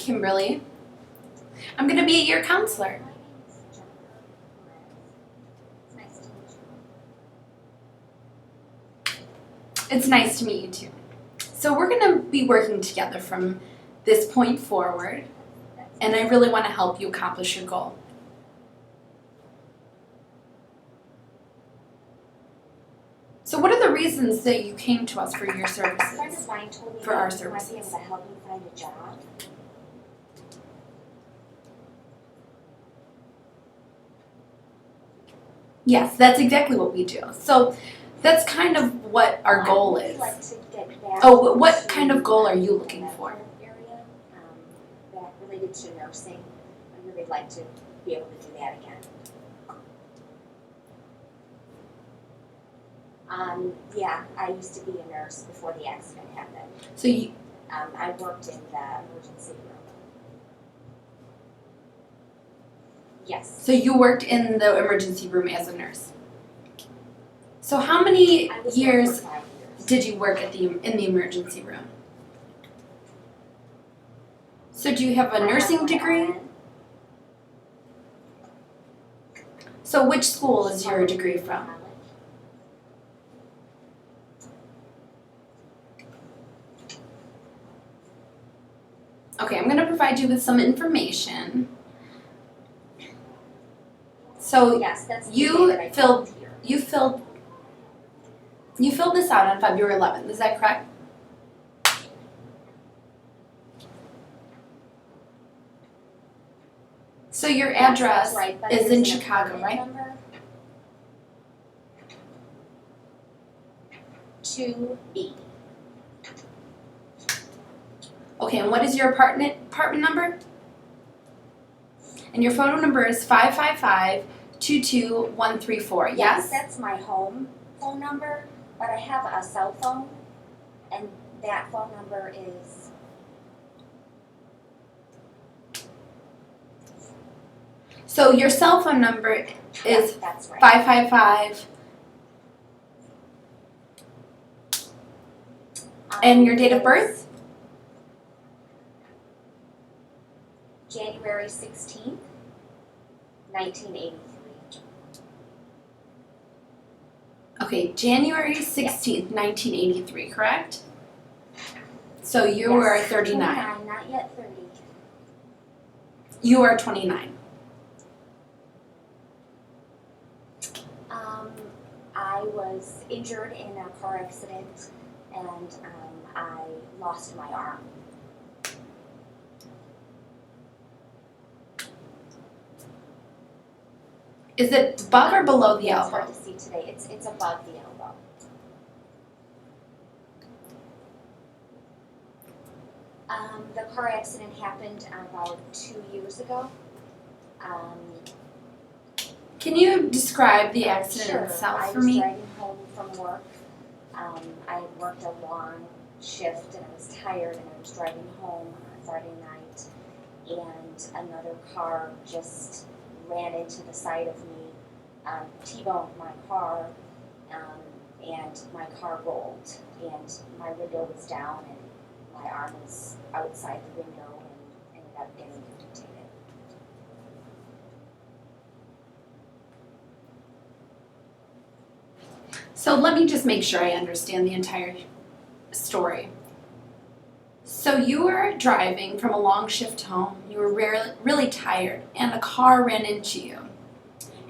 Kimberly. I'm going to be your counselor. It's nice to meet you too. So we're going to be working together from this point forward, and I really want to help you accomplish your goal. So what are the reasons that you came to us for your services? A friend of mine told me for our that you might be able services. to help me find a job. Yes, that's exactly what we do. So that's kind of what our goal I'd really is. like to get back Oh, what to kind of goal are you the looking for? medical area, that related to nursing. I'd really like to be able to do that again. Yeah, I used to be a nurse before the accident happened. So you, I worked in the emergency room. Yes. so you worked in the emergency room as a nurse. So how many I was there years for 5 years. did you work in the emergency room? So do you have I a have nursing my degree? RN. So which school is your degree from? College. Okay, I'm going to provide you with some information. So Yes, that's the you day that I filled- came here. you filled this out on February 11th, is that correct? So your Yes, address that's right, but is there's in an Chicago, apartment right? number. 280. Okay, and what is your apartment number? And your phone number is 555-22134, yes? That's my home phone number, but I have a cell phone, and that phone number is So your cell phone number is yes, that's right. 555, and your date of birth? January 16th, 1983. Okay, January 16th, 1983, correct? So you Yes, are 39. 29, not yet 30. You are 29. I was injured in a car accident, and I lost my arm. Is it above or below the Yeah, it's elbow? hard to see today. It's above the elbow. The car accident happened about 2 years ago. Can you describe the accident Sure. itself I for was me? driving home from work. I had worked a long shift, and I was tired, and I was driving home on Friday night, and another car just ran into the side of me, T-boned my car, and my car rolled, and my window was down, and my arm was outside the window, and ended up getting amputated. So let me just make sure I understand the entire story. So you were driving from a long shift home, you were really tired, and a car ran into you,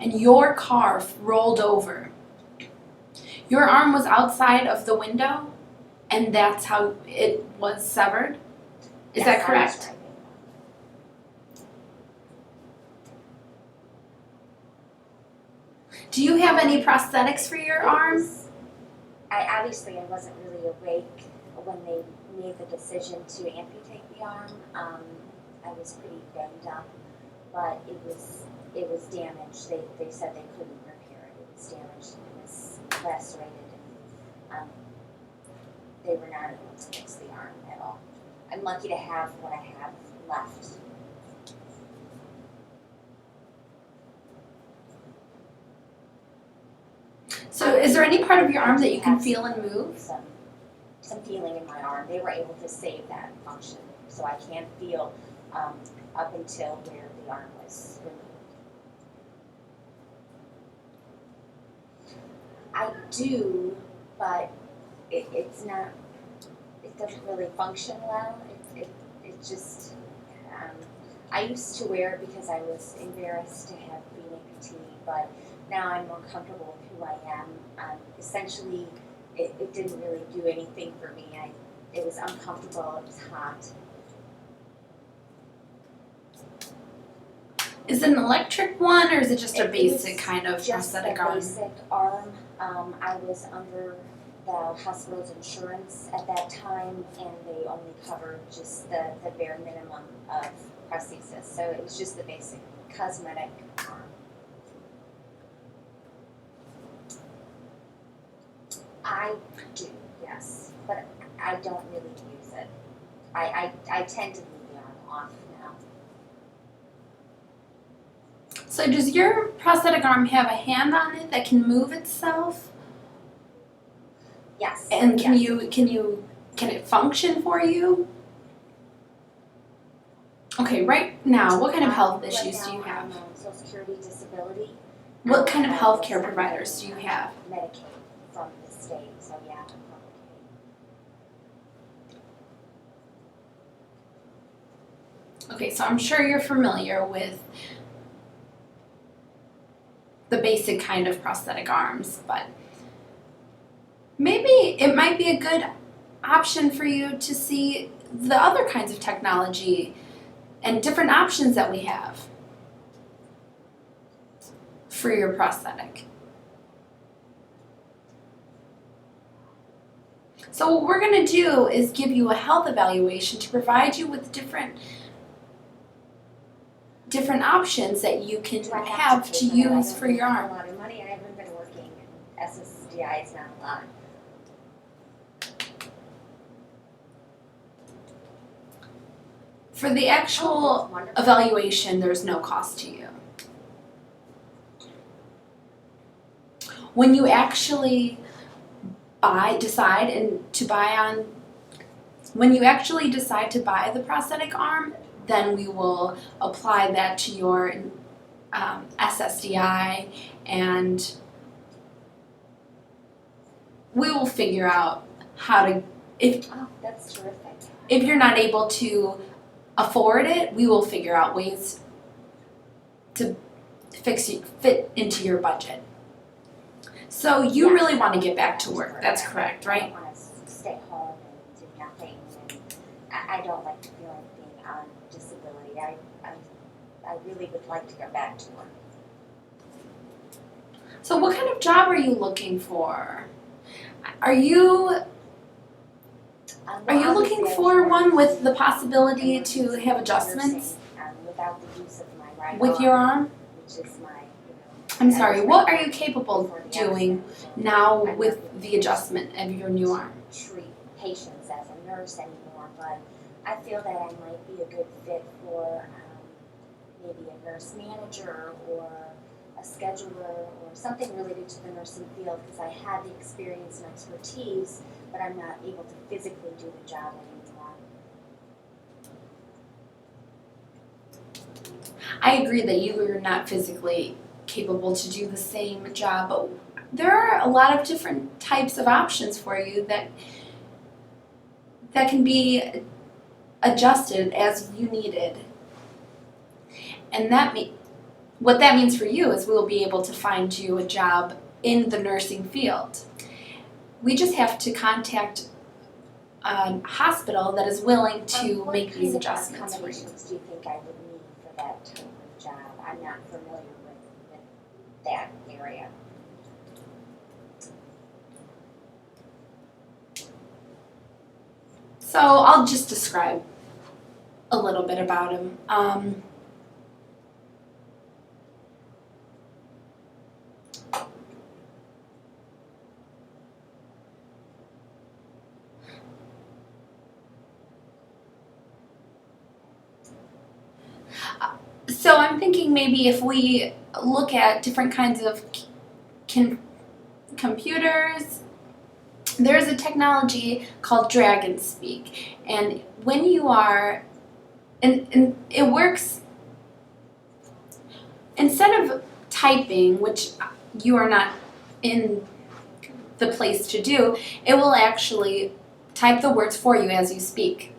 and your car rolled over. Your arm was outside of the window, and that's how it was severed? Is Yes, that I was correct? driving. Do you have any prosthetics for your arm? I wasn't really awake when they made the decision to amputate the arm. I was pretty banged up, but it was damaged. They said they couldn't repair it. It was damaged. It was lacerated, and they were not able to fix the arm at all. I'm lucky to have what I have left. So is there any part of your arm that you can feel and move? Some feeling in my arm. They were able to save that function, so I can feel up until where the arm was removed. I do, but it's not, it doesn't really function well. It just, I used to wear it because I was embarrassed to have been amputee, but now I'm more comfortable with who I am. Essentially, it didn't really do anything for me. It was uncomfortable, it was hot. Is it an electric one, or is it just a It basic was kind of just prosthetic a arm? basic arm. I was under the hospital's insurance at that time, and they only covered just the bare minimum of prosthesis. So it was just the basic cosmetic arm. I do, yes, but I don't really use it. I tend to leave the arm off now. So does your prosthetic arm have a hand on it that can move itself? Yes. And can yes. can it function for you? Okay, right now, what kind of health Right issues now, do you have? I'm on Social Security disability. What kind of I health was care on providers do you have? Medicaid from the state, so yeah, I'm on Medicaid. Okay, so I'm sure you're familiar with the basic kind of prosthetic arms, but maybe it might be a good option for you to see the other kinds of technology and different options that we have for your prosthetic. So what we're going to do is give you a health evaluation to provide you with different options that you can Do I have to pay for that? use for your I don't arm. have a lot of money. I haven't been working, and SSDI is not a lot. For the actual Wonderful. evaluation, there's no cost to you. When you actually when you actually decide to buy the prosthetic arm, then we will apply that to your SSDI, and we will figure out how to, Oh, that's terrific. if you're not able to afford it, we will figure out ways to fit into your budget. So you Yes, really want to get back to work. That's I correct, don't right? want to stay home and do nothing, and I don't like the feeling of being on disability. I really would like to go back to work. So what kind of job are you looking for? Are you looking for one with the possibility to have adjustments without the use of my right with arm, your arm? which is my, I'm sorry, what are you capable before of the doing accident. now I'm with not the adjustment of your new arm? treat patients as a nurse anymore, but I feel that I might be a good fit for maybe a nurse manager or a scheduler or something related to the nursing field, because I have the experience and expertise, but I'm not able to physically do the job anymore. I agree that you are not physically capable to do the same job, but there are a lot of different types of options for you that can be adjusted as you needed. And what that means for you is we'll be able to find you a job in the nursing field. We just have to contact a hospital that is willing to make these adjustments for you. What kind of accommodations do you think I would need for that type of job? I'm not familiar with that area. So I'll just describe a little bit about him. So I'm thinking maybe if we look at different kinds of computers, there's a technology called Dragon Speak, and when you are and it works, instead of typing, which you are not in the place to do, it will actually type the words for you as you speak.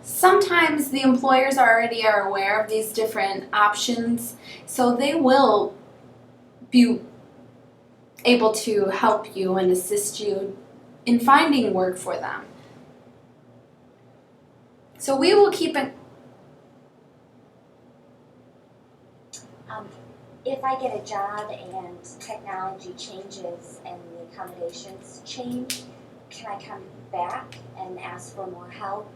Sometimes the employers already are aware of these different options, so they will be able to help you and assist you in finding work for them. So we will keep it. If I get a job and technology changes and the accommodations change, can I come back and ask for more help,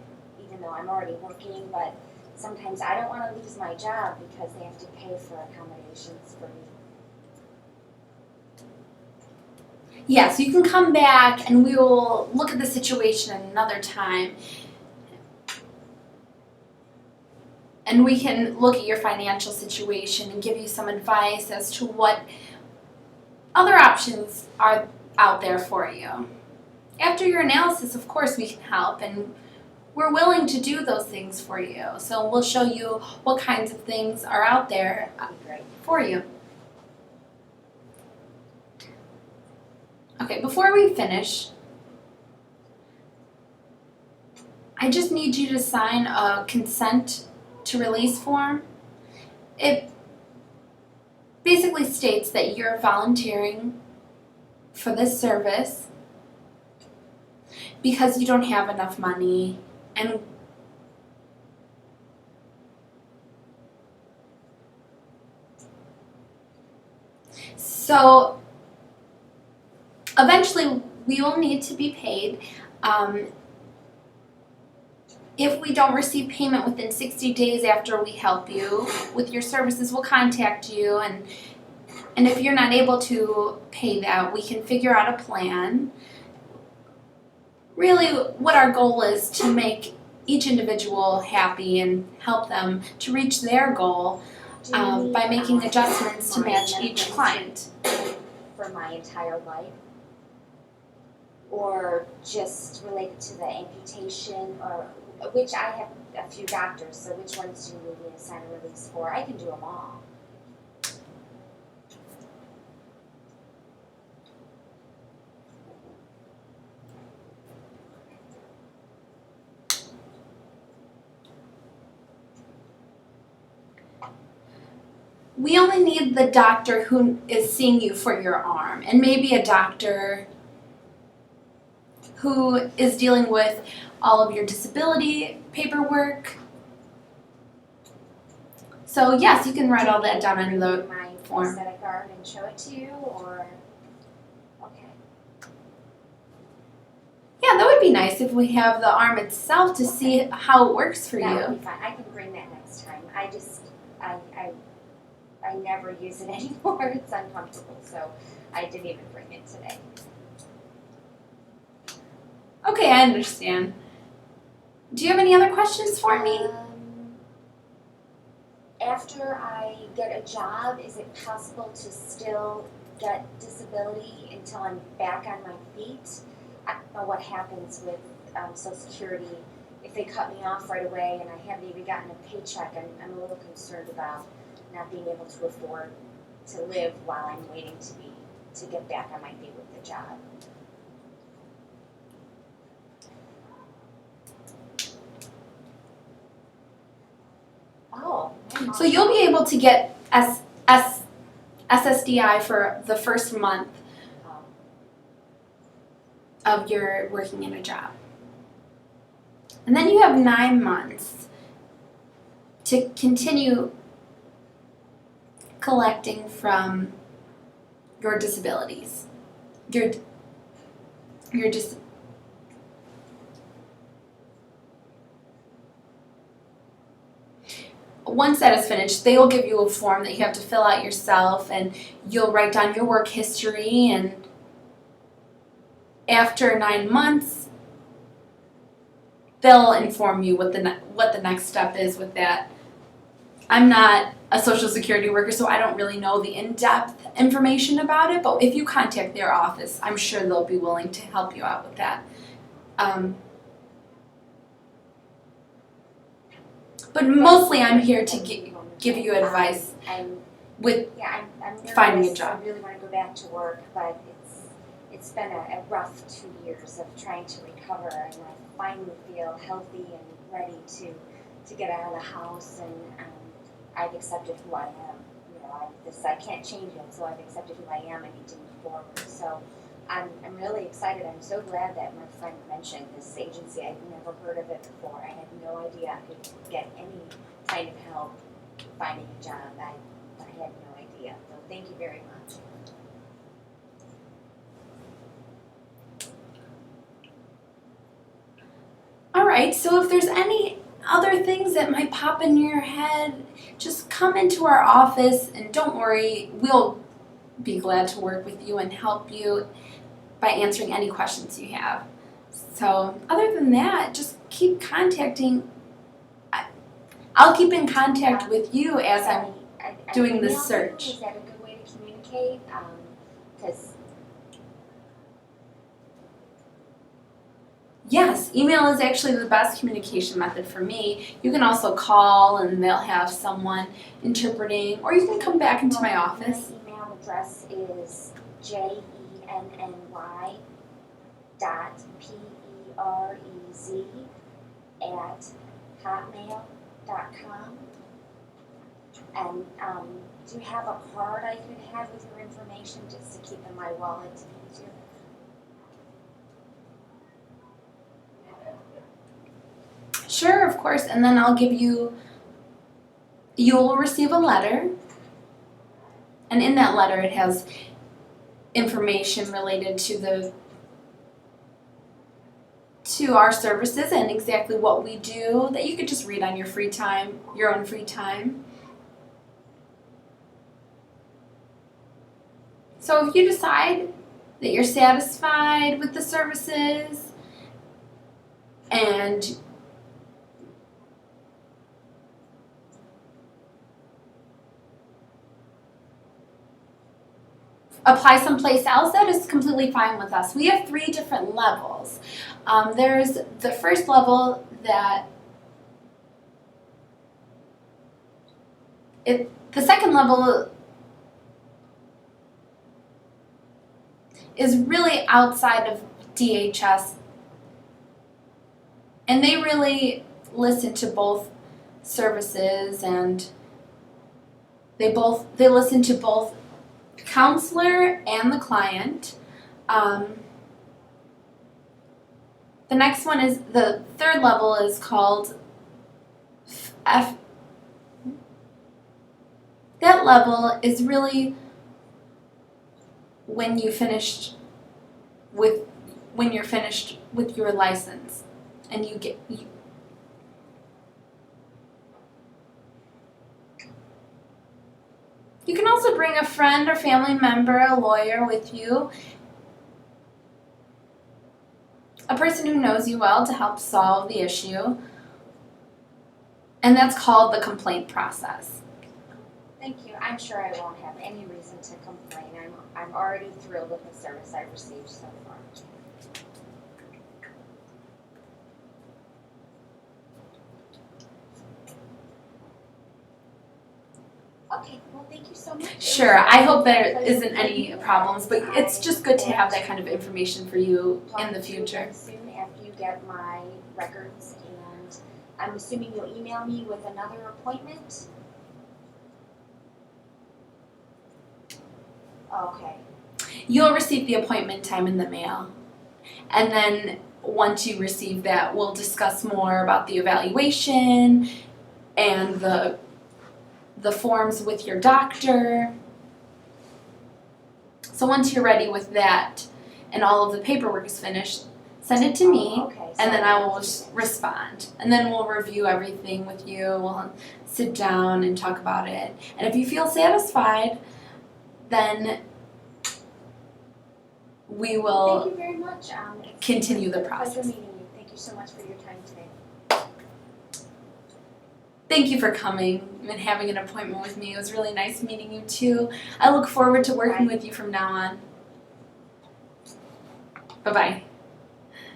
even though I'm already working? But sometimes I don't want to lose my job because they have to pay for accommodations for me. Yes, you can come back and we will look at the situation another time. And we can look at your financial situation and give you some advice as to what other options are out there for you. After your analysis, of course, we can help, and we're willing to do those things for you. So we'll show you what kinds of things are out there for you. Okay, before we finish, I just need you to sign a consent to release form. It basically states that you're volunteering for this service because you don't have enough money, and so eventually we will need to be paid. If we don't receive payment within 60 days after we help you with your services, we'll contact you, and if you're not able to pay that, we can figure out a plan. Really, what our goal is to make each individual happy and help them to reach their goal by making adjustments to match each client. For my entire life? Or just related to the amputation, or which I have a few doctors, so which ones do you need me to sign a release for? I can do them all. We only need the doctor who is seeing you for your arm, and maybe a doctor who is dealing with all of your disability paperwork. So yes, you can write all that down in the my form. prosthetic arm and show it to you, or okay. Yeah, that would be nice if we have the arm itself to see how it works for That you. would be fine. I can bring that next time. I never use it anymore. It's uncomfortable, so I didn't even bring it today. Okay, I understand. Do you have any other questions for me? After I get a job, is it possible to still get disability until I'm back on my feet? I don't know what happens with Social Security. If they cut me off right away and I haven't even gotten a paycheck, I'm a little concerned about not being able to afford to live while I'm waiting to get back on my feet with the job. Oh. So you'll be able to get SSDI for the first month of your working in a job. And then you have 9 months to continue collecting from your disabilities. Once that is finished, they will give you a form that you have to fill out yourself, and you'll write down your work history, and after 9 months, they'll inform you what the next step is with that. I'm not a Social Security worker, so I don't really know the in-depth information about it, but if you contact their office, I'm sure they'll be willing to help you out with that. But mostly I'm here to give you advice with I'm nervous. finding a job. I really want to go back to work, but it's been a rough 2 years of trying to recover, and I finally feel healthy and ready to get out of the house, and I've accepted who I am. You know, I can't change it, so I've accepted who I am. I need to move forward. So I'm really excited. I'm so glad that my friend mentioned this agency. I'd never heard of it before. I had no idea I could get any kind of help finding a job. I had no idea. So thank you very much. All right, so if there's any other things that might pop in your head, just come into our office, and don't worry, we'll be glad to work with you and help you by answering any questions you have. So other than that, just keep contacting. I'll keep in contact with you as I'm doing this search. Is that a good way to communicate? Because yes, email is actually the best communication method for me. You can also call and they'll have someone interpreting, or you can come back into my office. My email address is jenny.perez@hotmail.com. And do you have a card I could have with your information just to keep in my wallet easier? Sure, of course, and then I'll give you, you'll receive a letter, and in that letter it has information related to our services and exactly what we do that you could just read on your free time, your own free time. So if you decide that you're satisfied with the services and apply someplace else, that is completely fine with us. We have 3 different levels. There's the first level the second level is really outside of DHS, and they really listen to both services, and they listen to both counselor and the client. The next one is, the third level is called F. That level is really when you're finished with your license, and you can also bring a friend or family member, a lawyer with you, a person who knows you well to help solve the issue, and that's called the complaint process. Thank you. I'm sure I won't have any reason to complain. I'm already thrilled with the service I've received so far. Okay, well, thank you so much. Sure, I hope there isn't any problems, but it's just good to have that kind of information for you in the future. Soon after you get my records, and I'm assuming you'll email me with another appointment? Okay. You'll receive the appointment time in the mail, and then once you receive that, we'll discuss more about the evaluation and the forms with your doctor. So once you're ready with that and all of the paperwork is finished, send it to me, Okay. and then I will respond. And then we'll review everything with you. We'll sit down and talk about it. And if you feel satisfied, then we will Thank you very much. continue the It's a process. pleasure meeting you. Thank you so much for your time today. Thank you for coming and having an appointment with me. It was really nice meeting you too. I look forward to working with you from now on. Bye-bye.